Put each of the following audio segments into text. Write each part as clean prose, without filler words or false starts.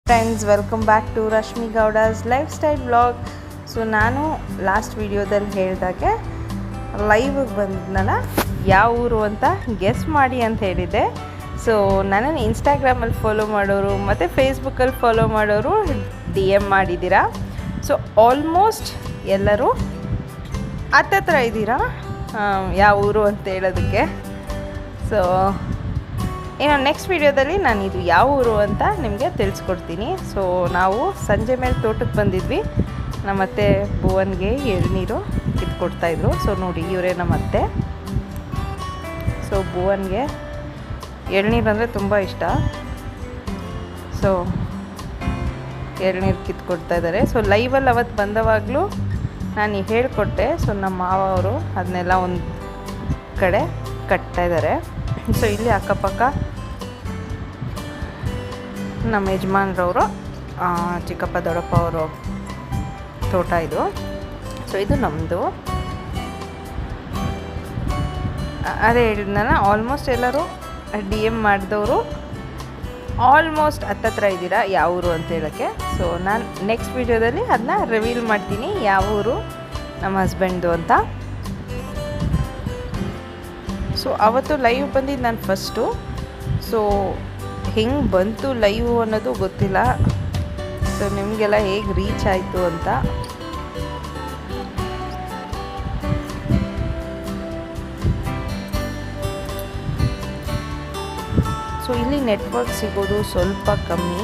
Friends, welcome back to Rashmi Gowda's lifestyle blog. So ನಾನು last ವಿಡಿಯೋದಲ್ಲಿ ಹೇಳಿದಾಗೆ ಲೈವ್ಗೆ ಬಂದಿದ್ನಲ್ಲ, ಯಾವ ಊರು ಅಂತ ಗೆಸ್ ಮಾಡಿ ಅಂತ ಹೇಳಿದ್ದೆ. ಸೊ ನನ್ನನ್ನು ಇನ್ಸ್ಟಾಗ್ರಾಮಲ್ಲಿ ಫಾಲೋ ಮಾಡೋರು ಮತ್ತು ಫೇಸ್ಬುಕ್ಕಲ್ಲಿ ಫಾಲೋ ಮಾಡೋರು DM ಮಾಡಿದ್ದೀರಾ. ಸೊ ಆಲ್ಮೋಸ್ಟ್ ಎಲ್ಲರೂ ಹತ್ತತ್ರ ಇದ್ದೀರಾ ಯಾವ ಊರು ಅಂತ ಹೇಳೋದಕ್ಕೆ. ಸೊ ಇನ್ನು ನೆಕ್ಸ್ಟ್ ವಿಡಿಯೋದಲ್ಲಿ ನಾನು ಇದು ಯಾವ ಊರು ಅಂತ ನಿಮಗೆ ತಿಳಿಸ್ಕೊಡ್ತೀನಿ. ಸೊ ನಾವು ಸಂಜೆ ಮೇಲೆ ತೋಟಕ್ಕೆ ಬಂದಿದ್ವಿ. ನಮ್ಮತ್ತೆ ಭುವನ್ಗೆ ಎಳ್ನೀರು ಕಿತ್ಕೊಡ್ತಾಯಿದ್ರು. ಸೊ ನೋಡಿ, ಇವರೇ ನಮ್ಮತ್ತೆ. ಸೊ ಭುವನ್ಗೆ ಎಳ್ನೀರು ಅಂದರೆ ತುಂಬ ಇಷ್ಟ. ಸೊ ಎಳ್ನೀರು ಕಿತ್ಕೊಡ್ತಾ ಇದ್ದಾರೆ. ಸೊ ಲೈವಲ್ಲಿ ಅವತ್ತು ಬಂದವಾಗಲೂ ನಾನು ಹೇಳಿಕೊಟ್ಟೆ. ಸೊ ನಮ್ಮ ಮಾವ ಅವರು ಅದನ್ನೆಲ್ಲ ಒಂದು ಕಡೆ ಕಟ್ತಾಯಿದ್ದಾರೆ. ಸೊ ಇಲ್ಲಿ ಅಕ್ಕಪಕ್ಕ ನಮ್ಮ ಯಜಮಾನ್ರವರು, ಚಿಕ್ಕಪ್ಪ ದೊಡ್ಡಪ್ಪ ಅವರು ತೋಟ ಇದು. ಸೊ ಇದು ನಮ್ಮದು. ಅದೇ ಹೇಳಿದ್ನಲ್ಲ, ಆಲ್ಮೋಸ್ಟ್ ಎಲ್ಲರೂ DM ಮಾಡಿದವರು ಆಲ್ಮೋಸ್ಟ್ ಹತ್ತತ್ರ ಇದ್ದೀರಾ ಯಾವ ಊರು ಅಂತ ಹೇಳೋಕ್ಕೆ. ಸೊ ನಾನು ನೆಕ್ಸ್ಟ್ ವಿಡಿಯೋದಲ್ಲಿ ಅದನ್ನ ರಿವೀಲ್ ಮಾಡ್ತೀನಿ ಯಾವ ಊರು ನಮ್ಮ ಹಸ್ಬೆಂಡ್ದು ಅಂತ. ಸೊ ಅವತ್ತು ಲೈವ್ ಬಂದಿದ್ದು ನಾನು ಫಸ್ಟು. ಸೊ ಹೆಂಗೆ ಬಂತು ಲೈವ್ ಅನ್ನೋದು ಗೊತ್ತಿಲ್ಲ. ಸೊ ನಿಮಗೆಲ್ಲ ಹೇಗೆ ರೀಚ್ ಆಯಿತು ಅಂತ. ಸೊ ಇಲ್ಲಿ ನೆಟ್ವರ್ಕ್ ಸಿಗೋದು ಸ್ವಲ್ಪ ಕಮ್ಮಿ.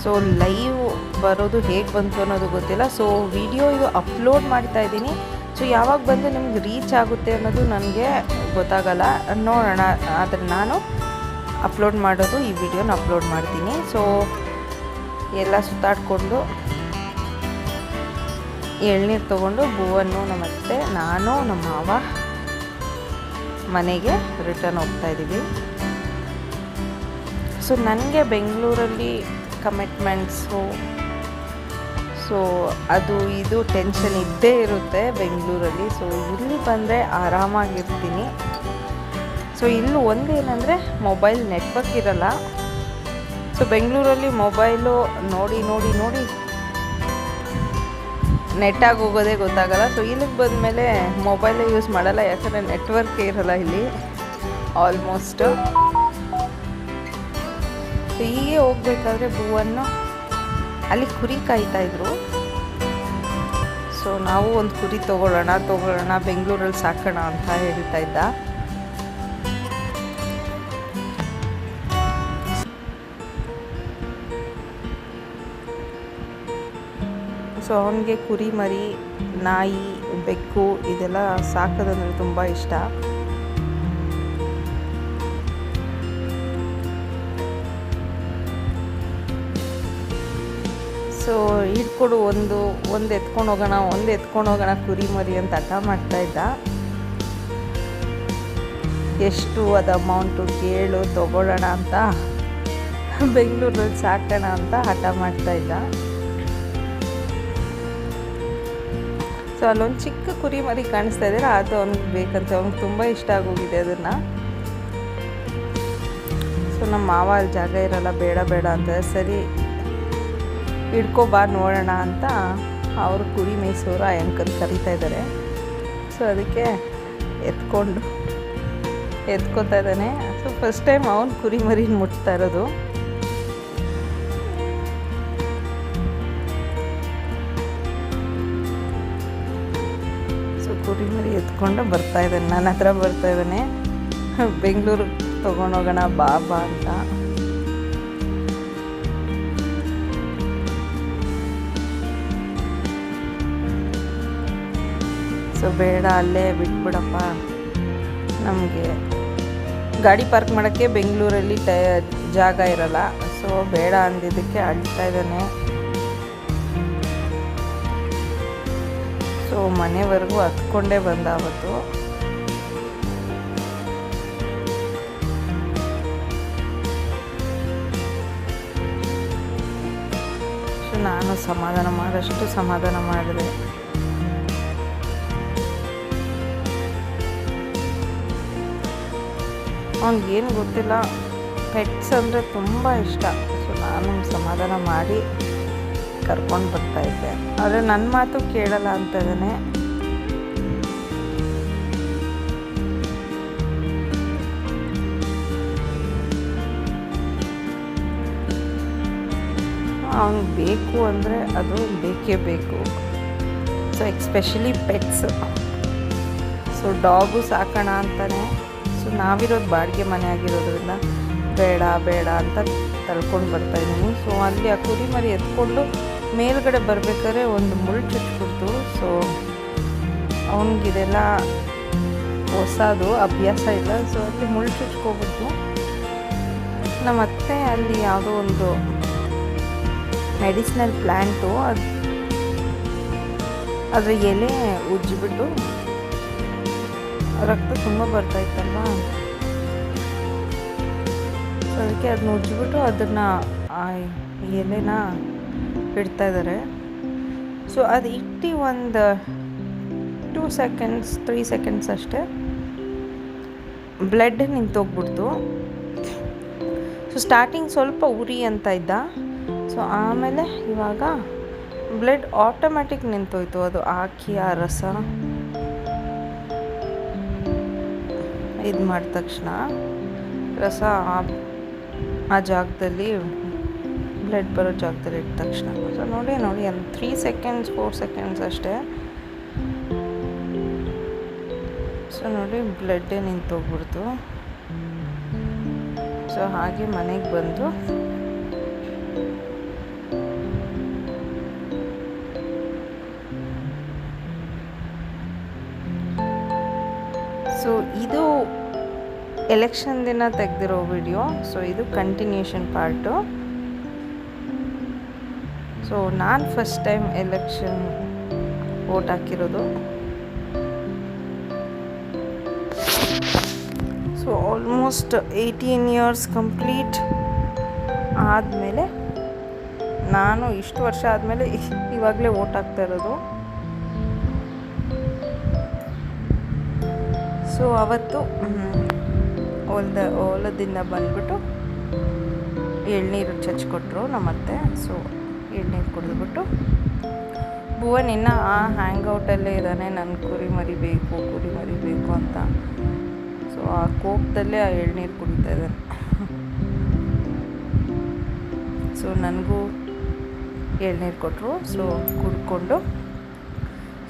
ಸೊ ಲೈವ್ ಬರೋದು ಹೇಗೆ ಬಂತು ಅನ್ನೋದು ಗೊತ್ತಿಲ್ಲ. ಸೊ ವಿಡಿಯೋ ಇದು ಅಪ್ಲೋಡ್ ಮಾಡ್ತಾ ಇದ್ದೀನಿ. ಸೊ ಯಾವಾಗ ಬಂದು ನಿಮ್ಗೆ ರೀಚ್ ಆಗುತ್ತೆ ಅನ್ನೋದು ನನಗೆ ಗೊತ್ತಾಗಲ್ಲ, ನೋಡೋಣ. ಆದರೆ ನಾನು ಅಪ್ಲೋಡ್ ಮಾಡೋದು ಈ ವಿಡಿಯೋನ ಅಪ್ಲೋಡ್ ಮಾಡ್ತೀನಿ. ಸೊ ಎಲ್ಲ ಸುತ್ತಾಡಿಕೊಂಡು ಎಳ್ನೀರು ತೊಗೊಂಡು ಭುವನ್ನು ನಮ್ಮತ್ತೆ, ನಾನು, ನಮ್ಮ ಮಾವ ಮನೆಗೆ ರಿಟರ್ನ್ ಹೋಗ್ತಾಯಿದ್ದೀವಿ. ಸೊ ನನಗೆ ಬೆಂಗಳೂರಲ್ಲಿ ಕಮಿಟ್ಮೆಂಟ್ಸು, ಸೊ ಅದು ಇದು ಟೆನ್ಷನ್ ಇದ್ದೇ ಇರುತ್ತೆ ಬೆಂಗಳೂರಲ್ಲಿ. ಸೊ ಇಲ್ಲಿ ಬಂದರೆ ಆರಾಮಾಗಿರ್ತೀನಿ. ಸೊ ಇಲ್ಲಿ ಒಂದೇನೆಂದರೆ ಮೊಬೈಲ್ ನೆಟ್ವರ್ಕ್ ಇರಲ್ಲ. ಸೊ ಬೆಂಗಳೂರಲ್ಲಿ ಮೊಬೈಲು ನೋಡಿ ನೋಡಿ ನೋಡಿ ನೆಟ್ಟಾಗಿ ಹೋಗೋದೇ ಗೊತ್ತಾಗಲ್ಲ. ಸೊ ಇಲ್ಲಿಗೆ ಬಂದಮೇಲೆ ಮೊಬೈಲೇ ಯೂಸ್ ಮಾಡಲ್ಲ, ಯಾಕಂದರೆ ನೆಟ್ವರ್ಕೇ ಇರಲ್ಲ ಇಲ್ಲಿ ಆಲ್ಮೋಸ್ಟು. ಸೊ ಹೀಗೆ ಹೋಗ್ಬೇಕಾದ್ರೆ ಭುವನ್ನು ಅಲ್ಲಿ ಕುರಿ ಕಾಯ್ತಾಯಿದ್ರು. ಸೊ ನಾವು ಒಂದು ಕುರಿ ತೊಗೊಳ್ಳೋಣ ಬೆಂಗಳೂರಲ್ಲಿ ಸಾಕೋಣ ಅಂತ ಹೇಳ್ತಾ ಇದ್ದ. ಸೊ ಅವನಿಗೆ ಕುರಿ ಮರಿ, ನಾಯಿ, ಬೆಕ್ಕು ಇದೆಲ್ಲ ಸಾಕೋದಂದರೆ ತುಂಬ ಇಷ್ಟ. ಸೊ ಹಿಡ್ಕೊಡು, ಒಂದು ಎತ್ಕೊಂಡು ಹೋಗೋಣ ಕುರಿ ಮರಿ ಅಂತ ಹಠ ಮಾಡ್ತಾಯಿದ್ದ. ಎಷ್ಟು ಅದು ಅಮೌಂಟು ಕೇಳು, ತೊಗೊಳ್ಳೋಣ ಅಂತ, ಬೆಂಗಳೂರಲ್ಲಿ ಸಾಕೋಣ ಅಂತ ಹಠ ಮಾಡ್ತಾಯಿದ್ದ. ಸೊ ಅಲ್ಲೊಂದು ಚಿಕ್ಕ ಕುರಿ ಮರಿ ಕಾಣಿಸ್ತಾ ಇದ್ದಾರೆ, ಅದು ಅವ್ನಿಗೆ ಬೇಕಂತ, ಅವ್ನಿಗೆ ತುಂಬ ಇಷ್ಟ ಆಗೋಗಿದೆ ಅದನ್ನು. ಸೊ ನಮ್ಮ ಮಾವ ಅಲ್ಲಿ ಜಾಗ ಇರಲ್ಲ, ಬೇಡ ಅಂತ, ಸರಿ ಹಿಡ್ಕೊ ಬಾ ನೋಡೋಣ ಅಂತ ಅವರು ಕುರಿ ಮೇಯಿಸೋರು ಆ ಅಂಕಲ್ ಕರೀತಾ ಇದ್ದಾರೆ. ಸೊ ಅದಕ್ಕೆ ಎತ್ಕೋತಾ ಇದ್ದಾನೆ. ಸೊ ಫಸ್ಟ್ ಟೈಮ್ ಅವನು ಕುರಿ ಮರಿನ ಮುಟ್ತಾ ಇರೋದು. ಸೊ ಕುರಿ ಮರಿ ಎತ್ಕೊಂಡು ಬರ್ತಾ ಇದ್ದಾನೆ, ನನ್ನ ಹತ್ರ ಬರ್ತಾ ಇದ್ದಾನೆ. ಬೆಂಗಳೂರಿಗೆ ತೊಗೊಂಡೋಗೋಣ ಬಾ ಅಂತ. ಸೊ ಬೇಡ, ಅಲ್ಲೇ ಬಿಟ್ಬಿಡಪ್ಪ, ನಮಗೆ ಗಾಡಿ ಪಾರ್ಕ್ ಮಾಡೋಕ್ಕೆ ಬೆಂಗಳೂರಲ್ಲಿ ಜಾಗ ಇರಲ್ಲ. ಸೊ ಬೇಡ ಅಂದಿದ್ದಕ್ಕೆ ಅಳ್ತಾ ಇದ್ದಾನೆ. ಸೊ ಮನೆವರೆಗೂ ಹತ್ಕೊಂಡೇ ಬಂದ ಅವತ್ತು. ಸೊ ನಾನು ಸಮಾಧಾನ ಮಾಡಿದೆ. ಅವ್ನಿಗೇನು ಗೊತ್ತಿಲ್ಲ, ಪೆಟ್ಸ್ ಅಂದರೆ ತುಂಬ ಇಷ್ಟ. ಸೊ ನಾನು ಸಮಾಧಾನ ಮಾಡಿ ಕರ್ಕೊಂಡು ಬರ್ತಾಯಿದ್ದೆ. ಆದರೆ ನನ್ನ ಮಾತು ಕೇಳಲ್ಲ ಅಂತಲೇ ಅವನಿಗೆ ಬೇಕು ಅಂದರೆ ಅದು ಬೇಕೇ ಬೇಕು. So especially pets. So dog ಸಾಕೋಣ ಅಂತಾನೆ. ಸೊ ನಾವಿರೋದು ಬಾಡಿಗೆ ಮನೆ ಆಗಿರೋದ್ರಿಂದ ಬೇಡ ಅಂತ ತಳ್ಕೊಂಡು ಬರ್ತಾಯಿದ್ದೀನಿ. ಸೊ ಅಲ್ಲಿ ಆ ಕುರಿ ಮರಿ ಎತ್ಕೊಂಡು ಮೇಲ್ಗಡೆ ಬರಬೇಕಾದ್ರೆ ಒಂದು ಮುಳ್ಳು ಚುಚ್ಚಿಬಿಡ್ತು. ಸೊ ಅವನಿಗಿದೆಲ್ಲ ಹೊಸದು ಅಭ್ಯಾಸ ಇಲ್ಲ. ಸೊ ಅಲ್ಲಿ ಮುಳ್ಳು ಚುಚ್ಕೋಬಿಡ್ತು. ನಮ್ಮ ಅತ್ತೆ ಅಲ್ಲಿ ಯಾವುದೋ ಒಂದು ಮೆಡಿಸಿನಲ್ ಪ್ಲ್ಯಾಂಟು ಅದರ ಎಲೆ ಉಜ್ಜಿಬಿಟ್ಟು ರಕ್ತ ತುಂಬ ಬರ್ತಾಯಿತ್ತಲ್ವ, ಸೊ ಅದಕ್ಕೆ ಅದನ್ನ ಉಜ್ಜಿಬಿಟ್ಟು ಅದನ್ನು ಆ ಎಲೆನ ಇಡ್ತಾಯಿದ್ದಾರೆ. ಸೊ ಅದು ಇಟ್ಟು ಒಂದು 2 ಸೆಕೆಂಡ್ಸ್ 3 ಸೆಕೆಂಡ್ಸ್ ಅಷ್ಟೇ ಬ್ಲಡ್ ನಿಂತೋಗ್ಬಿಡ್ತು. ಸೊ ಸ್ಟಾರ್ಟಿಂಗ್ ಸ್ವಲ್ಪ ಉರಿ ಅಂತ ಇದ್ದ. ಸೊ ಆಮೇಲೆ ಇವಾಗ ಬ್ಲಡ್ ಆಟೋಮ್ಯಾಟಿಕ್ ನಿಂತೋಯ್ತು. ಅದು ಹಾಕಿ ಆ ರಸ ಇದು ಮಾಡಿದ ತಕ್ಷಣ ರಸ ಆ ಜಾಗದಲ್ಲಿ ಬ್ಲಡ್ ಬರೋ ಜಾಗದಲ್ಲಿ ಇಟ್ಟ ತಕ್ಷಣ ಸೊ ನೋಡಿ ಒಂದು 3 ಸೆಕೆಂಡ್ಸ್ 4 ಸೆಕೆಂಡ್ಸ್ ಅಷ್ಟೇ. ಸೊ ನೋಡಿ ಬ್ಲಡ್ಡೇ ನಿಂತೋಗ್ಬಿಡ್ತು. ಸೊ ಹಾಗೆ ಮನೆಗೆ ಬಂದು ಸೊ ಇದು ಎಲೆಕ್ಷನ್ ದಿನ ತೆಗೆದಿರೋ ವಿಡಿಯೋ. ಸೊ ಇದು ಕಂಟಿನ್ಯೂಷನ್ ಪಾರ್ಟು. ಸೊ ನಾನು ಫಸ್ಟ್ ಟೈಮ್ ಎಲೆಕ್ಷನ್ ವೋಟ್ ಹಾಕಿರೋದು. ಸೊ ಆಲ್ಮೋಸ್ಟ್ 18 ಇಯರ್ಸ್ ಕಂಪ್ಲೀಟ್ ಆದಮೇಲೆ, ನಾನು ಇಷ್ಟು ವರ್ಷ ಆದಮೇಲೆ ಇವಾಗಲೇ ವೋಟ್ ಹಾಕ್ತಾ ಇರೋದು. ಸೊ ಅವತ್ತು ಹೊಲದಿಂದ ಬಂದ್ಬಿಟ್ಟು ಎಳ್ನೀರು ಚಚ್ಕೊಟ್ರು ನಮ್ಮತ್ತೆ. ಸೊ ಎಳ್ನೀರು ಕುಡಿದ್ಬಿಟ್ಟು ಭುವನ್ ಇನ್ನು ಆ ಹ್ಯಾಂಗೌಟಲ್ಲೇ ಇದ್ದಾನೆ, ನನ್ನ ಕುರಿ ಮರಿಬೇಕು ಅಂತ. ಸೊ ಆ ಕೋಪದಲ್ಲೇ ಆ ಎಳ್ನೀರು ಕುಡಿತಾ ಇದ್ದಾನೆ. ಸೊ ನನಗೂ ಎಳ್ನೀರು ಕೊಟ್ಟರು. ಸೊ ಕುಡ್ಕೊಂಡು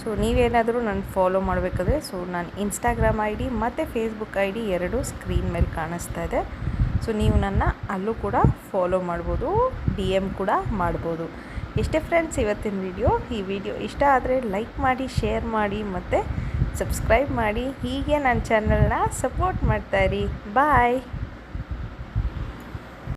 ಸೊ ನೀವೇನಾದರೂ ನನ್ನ ಫಾಲೋ ಮಾಡಬೇಕಾದ್ರೆ ಸೊ ನಾನು ಇನ್ಸ್ಟಾಗ್ರಾಮ್ ID ಮತ್ತು ಫೇಸ್ಬುಕ್ ID ಎರಡೂ ಸ್ಕ್ರೀನ್ ಮೇಲೆ ಕಾಣಿಸ್ತಾ ಇದೆ. ಸೊ ನೀವು ನನ್ನ ಅಲ್ಲೂ ಕೂಡ ಫಾಲೋ ಮಾಡ್ಬೋದು, DM ಕೂಡ ಮಾಡ್ಬೋದು. ಇಷ್ಟೇ ಫ್ರೆಂಡ್ಸ್ ಇವತ್ತಿನ ವಿಡಿಯೋ. ಈ ವಿಡಿಯೋ ಇಷ್ಟ ಆದರೆ ಲೈಕ್ ಮಾಡಿ, ಶೇರ್ ಮಾಡಿ ಮತ್ತು ಸಬ್ಸ್ಕ್ರೈಬ್ ಮಾಡಿ. ಹೀಗೆ ನನ್ನ ಚಾನಲ್ನ ಸಪೋರ್ಟ್ ಮಾಡ್ತಾಯಿರಿ. ಬಾಯ್.